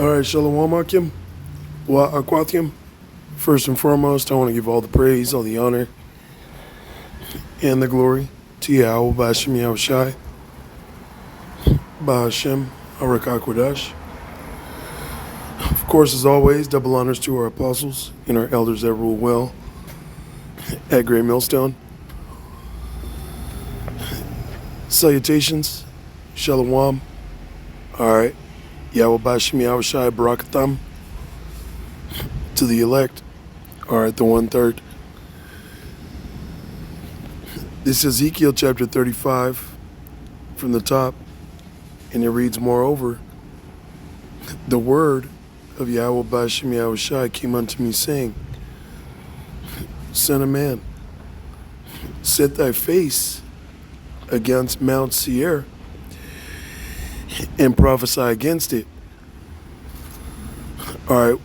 All right, Shalom Akim, Wa Akwathium. First and foremost, I want to give all the praise, all the honor, and the glory to Yahweh Ba'ashem Yahushai, Ba'ashem Arakakwadash. Of course, as always, double honors to our apostles and our elders that rule well at Great Millstone. Salutations, Shalom. All right, Yahweh Ba'ashem Yahushai Barakatam to the elect. All right, the 1/3. This is Ezekiel chapter 35 from the top, and it reads, "Moreover, the word of Yahweh Ba'ashem Yahushai came unto me, saying, Son of man, set thy face against Mount Seir and prophesy against it." All right,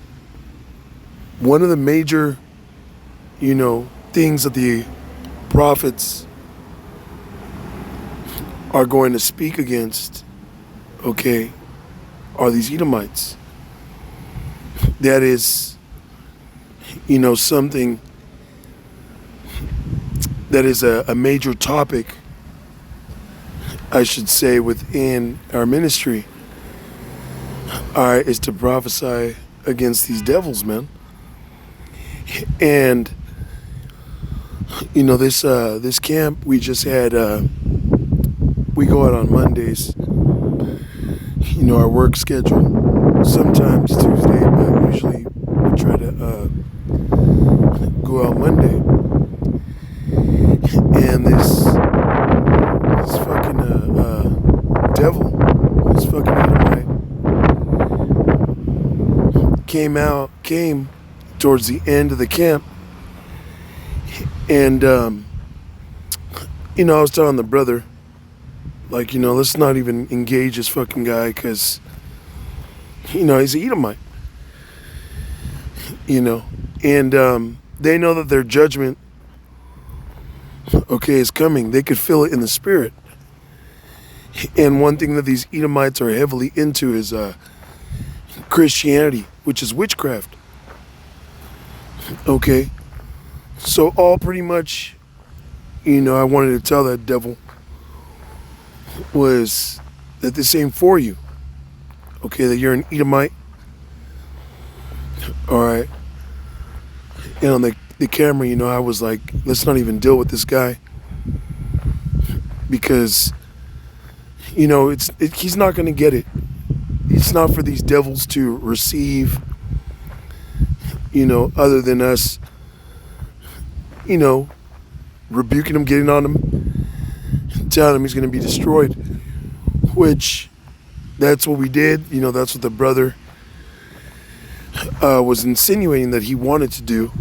one of the major, things that the prophets are going to speak against, are these Edomites. That is, something that is a major topic, I should say, within our ministry, is to prophesy against these devils, man. And this camp we just had, we go out on Mondays. Our work schedule, sometimes Tuesday, but usually we try to go out Monday. And this fucking devil, this fucking Edomite, came towards the end of the camp. And, I was telling the brother, let's not even engage this fucking guy because, he's an Edomite. And they know that their judgment, is coming. They could feel it in the spirit. And one thing that these Edomites are heavily into is Christianity, which is witchcraft. So all pretty much, I wanted to tell that devil was that this ain't for you. That you're an Edomite. All right. And on the camera, I was like, let's not even deal with this guy. Because, he's not going to get it. It's not for these devils to receive, other than us, rebuking him, getting on him, telling him he's going to be destroyed, which that's what we did. That's what the brother was insinuating that he wanted to do.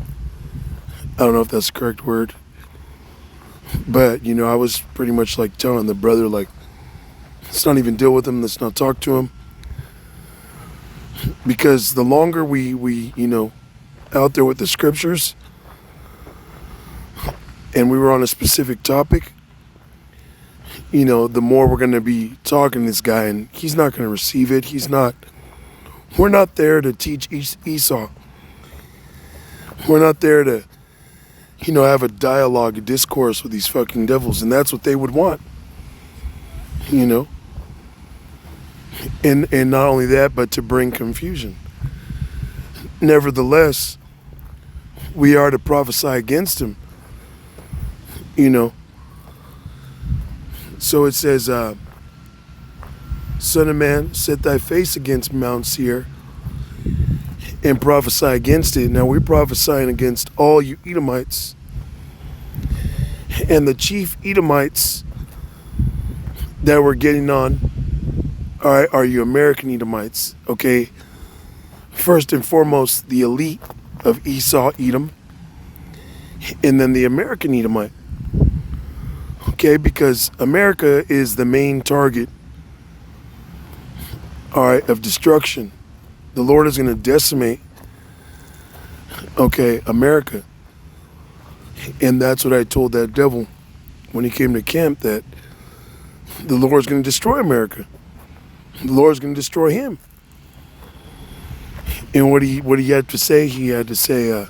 I don't know if that's the correct word, but I was pretty much like telling the brother, let's not even deal with him, let's not talk to him, because the longer we out there with the scriptures, and we were on a specific topic, the more we're going to be talking to this guy, and he's not going to receive it. We're not there to teach Esau. We're not there to, have a dialogue, a discourse with these fucking devils, and that's what they would want, And not only that, but to bring confusion. Nevertheless, we are to prophesy against him. So it says, Son of man, set thy face against Mount Seir and prophesy against it. Now we're prophesying against all you Edomites. And the chief Edomites that we're getting on, are you American Edomites, First and foremost, the elite of Esau, Edom, and then the American Edomite. Because America is the main target, of destruction. The Lord is going to decimate, America. And that's what I told that devil when he came to camp, that the Lord's going to destroy America. The Lord's going to destroy him. And what he had to say, he had to say,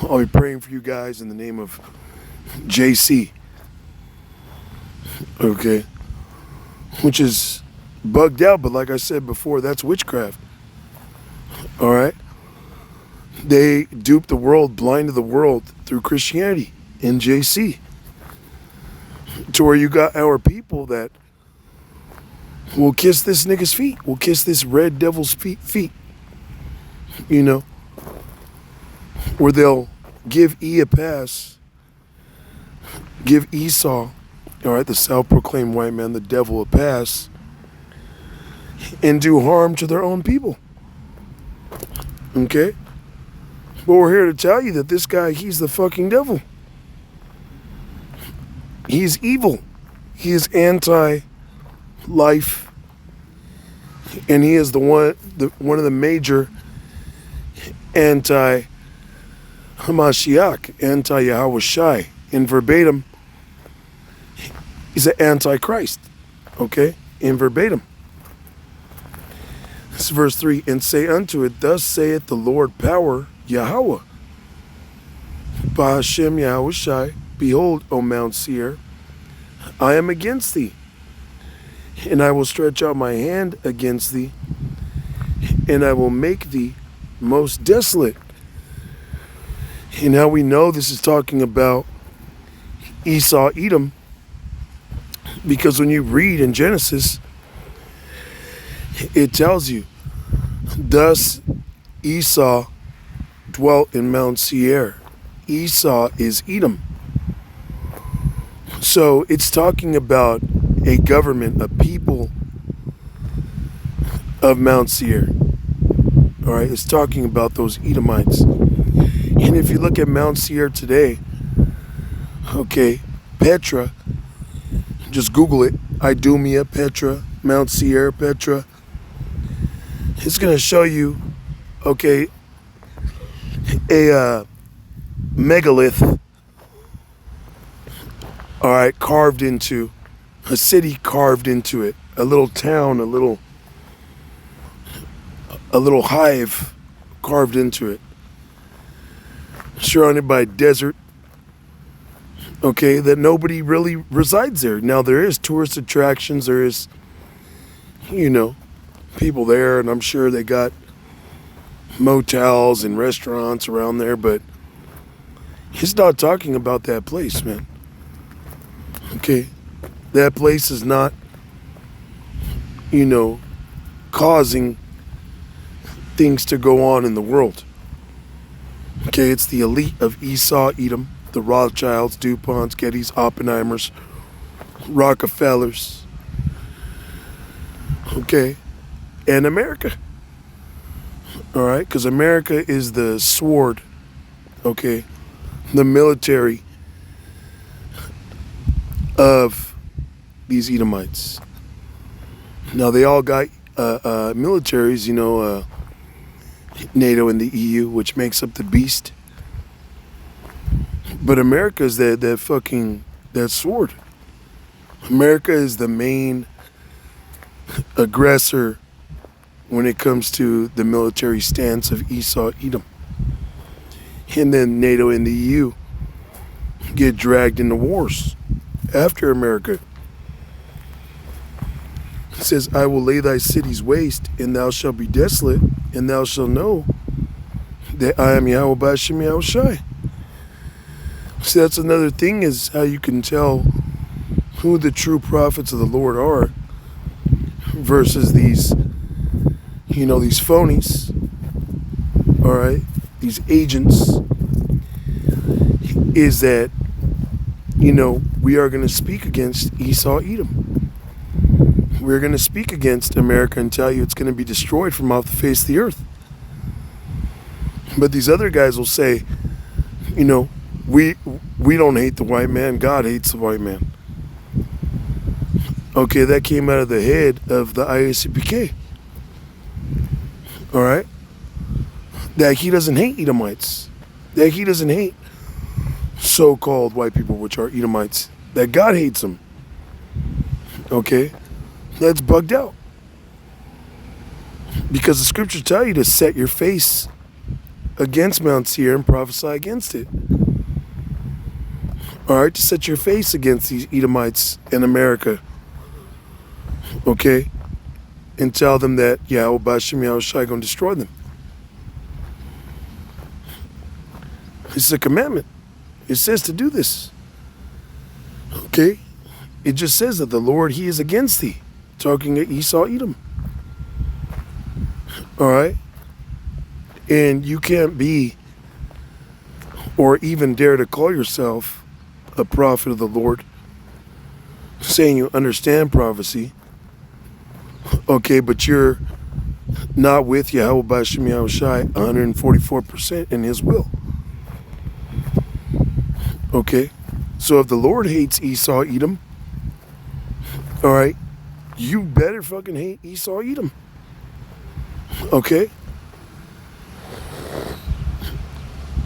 I'll be praying for you guys in the name of JC. Okay. Which is bugged out, but like I said before, that's witchcraft. All right. They duped the world, blinded the world through Christianity and JC. To where you got our people that will kiss this nigga's feet, will kiss this red devil's feet. You know, where they'll give E a pass, give Esau, all right, the self-proclaimed white man, the devil, a pass, and do harm to their own people. Okay? But we're here to tell you that this guy, he's the fucking devil. He's evil. He is anti-life. And he is one of the major anti-Hamashiach, anti-Yahushai. In verbatim, he's an antichrist. Okay? In verbatim. This is verse 3. And say unto it, thus saith the Lord power, Yahweh. Bahashem Yahushai, behold, O Mount Seir, I am against thee, and I will stretch out my hand against thee, and I will make thee most desolate. And now we know this is talking about Esau, Edom, because when you read in Genesis, it tells you, thus Esau dwelt in Mount Seir. Esau is Edom. So it's talking about a government, a people of Mount Seir. All right, it's talking about those Edomites. And if you look at Mount Seir today, okay, Petra, just Google it, Idumea, Petra, Mount Seir, Petra. It's going to show you, okay, a megalith, all right, carved into, a city carved into it, a little town, a little hive carved into it, surrounded by desert, okay, that nobody really resides there. Now there is tourist attractions, there is, you know, people there, and I'm sure they got motels and restaurants around there, but he's not talking about that place, man. Okay, that place is not, you know, causing things to go on in the world. Okay, it's the elite of Esau, Edom, the Rothschilds, DuPonts, Gettys, Oppenheimers, Rockefellers, okay, and America. All right, because America is the sword, okay, the military of these Edomites. Now they all got militaries, you know, NATO and the EU, which makes up the beast. But America is that sword. America is the main aggressor when it comes to the military stance of Esau, Edom. And then NATO and the EU get dragged into wars after America. It says, I will lay thy cities waste, and thou shalt be desolate, and thou shalt know that I am Yahweh B'Hashem Yahushai. See, that's another thing, is how you can tell who the true prophets of the Lord are versus these, you know, these phonies, all right, these agents, is that, you know, we are going to speak against Esau, Edom. We're going to speak against America and tell you it's going to be destroyed from off the face of the earth. But these other guys will say, you know, we don't hate the white man, God hates the white man. Okay, that came out of the head of the IACPK. All right? That he doesn't hate Edomites. That he doesn't hate so-called white people, which are Edomites. That God hates them. Okay? That's bugged out. Because the scriptures tell you to set your face against Mount Seir and prophesy against it. All right, to set your face against these Edomites in America. Okay? And tell them that Yahweh B'Shem Yahushai going to destroy them. It's a commandment. It says to do this. Okay? It just says that the Lord, He is against thee. Talking to Esau, Edom. All right? And you can't be or even dare to call yourself a prophet of the Lord, saying you understand prophecy, okay, but you're not with Yahweh B'Shem Yahushai 144% in His will. Okay? So if the Lord hates Esau, Edom, all right, you better fucking hate Esau, Edom. Okay?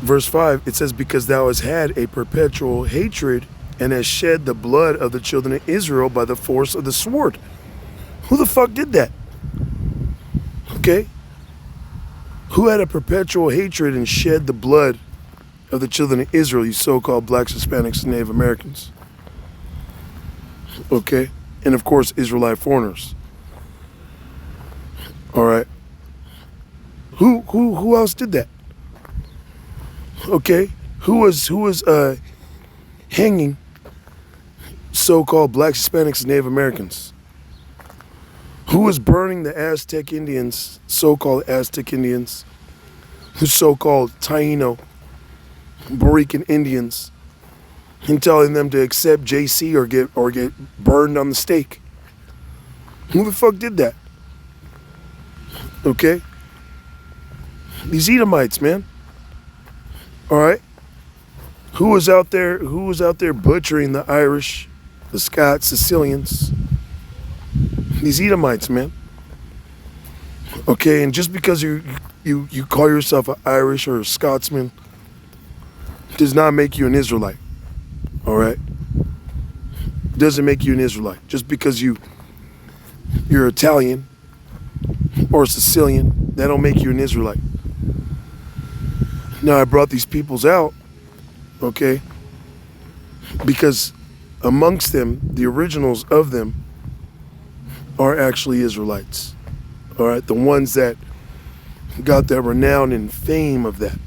Verse 5, it says, because thou hast had a perpetual hatred and hast shed the blood of the children of Israel by the force of the sword. Who the fuck did that? Okay? Who had a perpetual hatred and shed the blood of the children of Israel, you so-called blacks, Hispanics, and Native Americans? Okay? And of course, Israelite foreigners. All right? Who else did that? Okay, who was hanging so-called blacks, Hispanics, and Native Americans? Who was burning the Aztec Indians, so-called Aztec Indians, who so-called Taino, Borican Indians, and telling them to accept JC or get burned on the stake? Who the fuck did that? Okay, these Edomites, man. All right, who was out there butchering the Irish, the Scots, Sicilians? These Edomites, man. Okay, and just because you call yourself an Irish or a Scotsman does not make you an Israelite. All right, doesn't make you an Israelite. Just because you're Italian or Sicilian, that don't make you an Israelite. Now, I brought these peoples out, okay, because amongst them, the originals of them are actually Israelites, all right, the ones that got that renown and fame of that.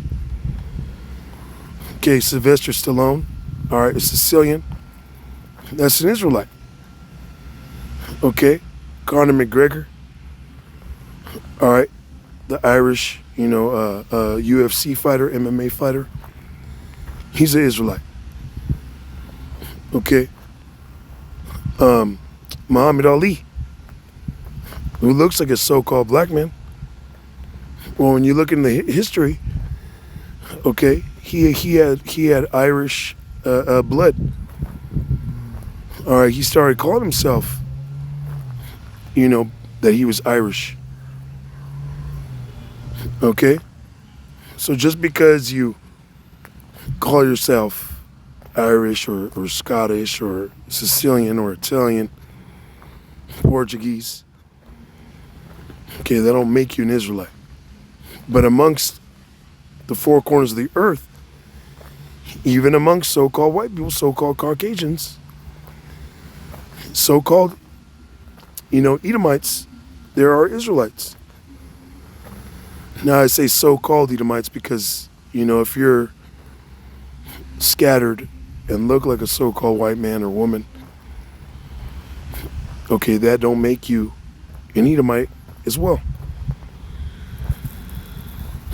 Okay, Sylvester Stallone, all right, a Sicilian, that's an Israelite. Okay, Conor McGregor, all right, the Irish, UFC fighter, MMA fighter. He's an Israelite. Okay. Muhammad Ali, who looks like a so-called black man. Well, when you look in the history, okay, he had Irish blood. All right, he started calling himself, that he was Irish. Okay? So just because you call yourself Irish or Scottish or Sicilian or Italian, Portuguese, okay, that don't make you an Israelite. But amongst the four corners of the earth, even amongst so-called white people, so-called Caucasians, so-called, Edomites, there are Israelites. Now, I say so-called Edomites because, if you're scattered and look like a so-called white man or woman, okay, that don't make you an Edomite as well.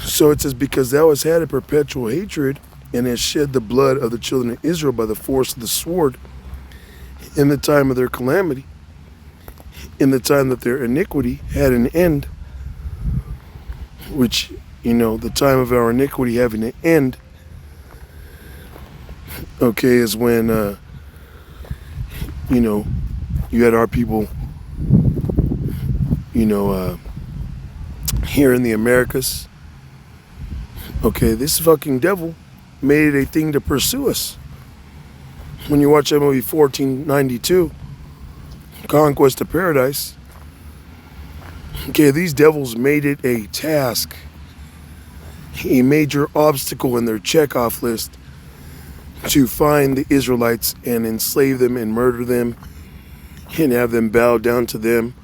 So it says, because thou hast had a perpetual hatred and hast shed the blood of the children of Israel by the force of the sword in the time of their calamity, in the time that their iniquity had an end, which, the time of our iniquity having an end, okay, is when, you had our people, here in the Americas. Okay, this fucking devil made it a thing to pursue us. When you watch that movie 1492, Conquest of Paradise, Okay, these devils made it a task, a major obstacle in their checkoff list to find the Israelites and enslave them and murder them and have them bow down to them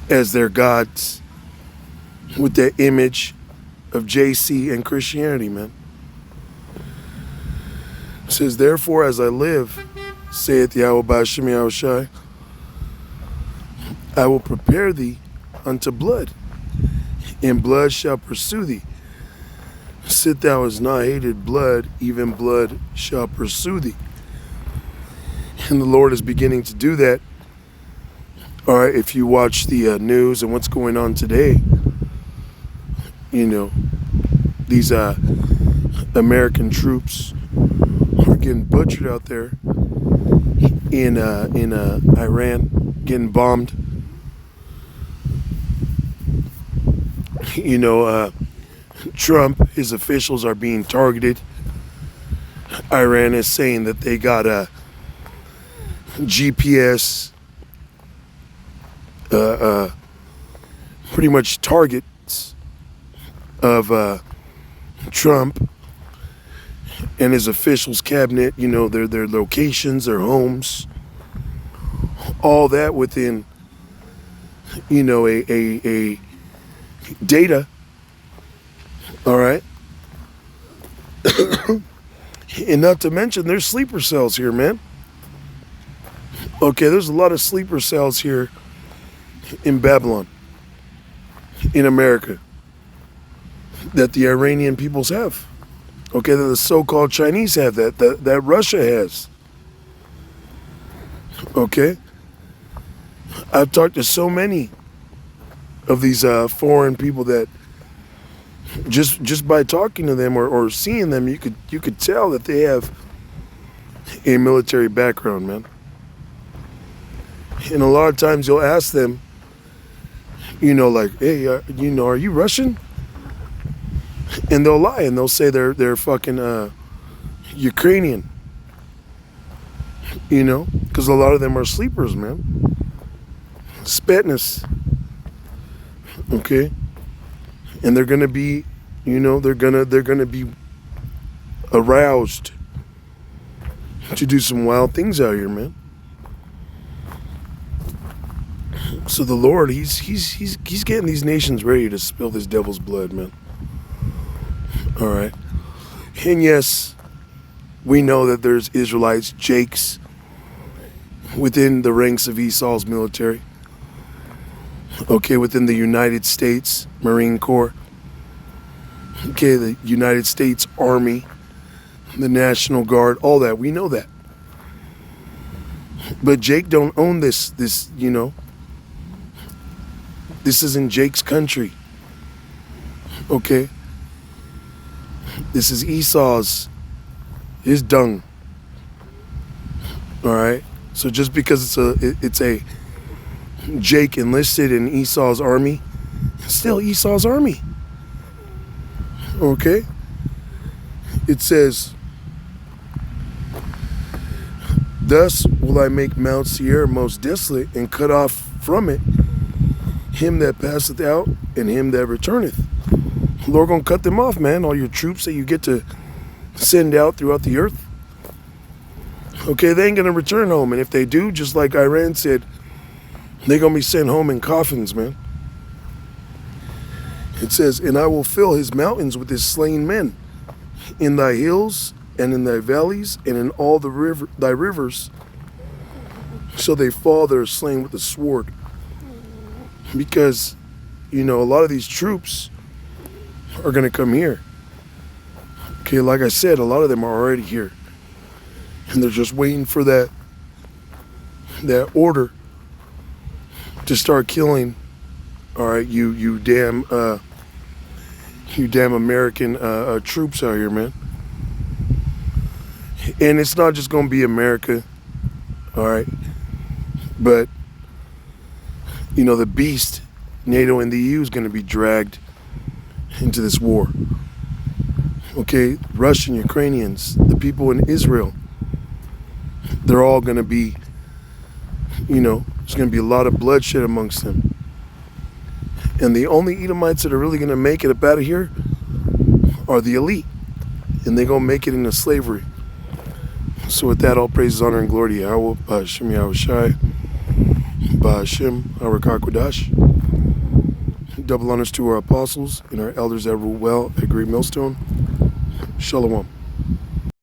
as their gods with that image of JC and Christianity, man. It says, therefore, as I live, saith Yahweh Ba'ashem Yahushai, I will prepare thee unto blood, and blood shall pursue thee. Sit thou as not hated blood, even blood shall pursue thee. And the Lord is beginning to do that. All right, if you watch the news and what's going on today, you know, these American troops are getting butchered out there in Iran, getting bombed. You know, Trump, his officials are being targeted. Iran is saying that they got a GPS, pretty much targets of Trump and his officials' cabinet. You know, their locations, their homes, all that within, you know, a data. All right. And not to mention, there's sleeper cells here, man. Okay, there's a lot of sleeper cells here in Babylon, in America, that the Iranian peoples have. Okay, that the so-called Chinese have, that Russia has. Okay? I've talked to so many of these foreign people that just by talking to them or seeing them, you could tell that they have a military background, man. And a lot of times you'll ask them, you know, like, hey, you know, are you Russian? And they'll lie and they'll say they're fucking Ukrainian. You know, because a lot of them are sleepers, man. Spetness. Okay? And they're gonna be, you know, they're gonna be aroused to do some wild things out here, man. So the Lord, he's getting these nations ready to spill this devil's blood, man. All right. And yes, we know that there's Israelites, Jakes, within the ranks of Esau's military. Okay, within the United States Marine Corps. Okay, the United States Army, the National Guard, all that. We know that. But Jake don't own this, you know. This isn't Jake's country. Okay? This is Esau's, his dung. All right? So just because it's a Jake enlisted in Esau's army, it's still Esau's army. Okay? It says, thus will I make Mount Seir most desolate, and cut off from it him that passeth out and him that returneth. The Lord gonna cut them off, man. All your troops that you get to send out throughout the earth. Okay, they ain't gonna return home. And if they do, just like Iran said, they're gonna be sent home in coffins, man. It says, and I will fill his mountains with his slain men, in thy hills and in thy valleys and in all thy rivers, so they fall that are slain with the sword. Because, you know, a lot of these troops are going to come here. Okay, like I said, a lot of them are already here. And they're just waiting for that order to start killing. All right, you damn American troops out here, man. And it's not just going to be America. All right. But you know, the beast, NATO and the EU, is going to be dragged into this war. Okay, Russian, Ukrainians, the people in Israel, they're all going to be, you know, there's going to be a lot of bloodshed amongst them. And the only Edomites that are really going to make it up out of here are the elite. And they're going to make it into slavery. So with that, all praises, honor, and glory to Yahweh, Ba'Hashem Yahushai, Ba'Hashem Arakakwadash. Double honors to our apostles and our elders that rule well at Great Millstone. Shalom.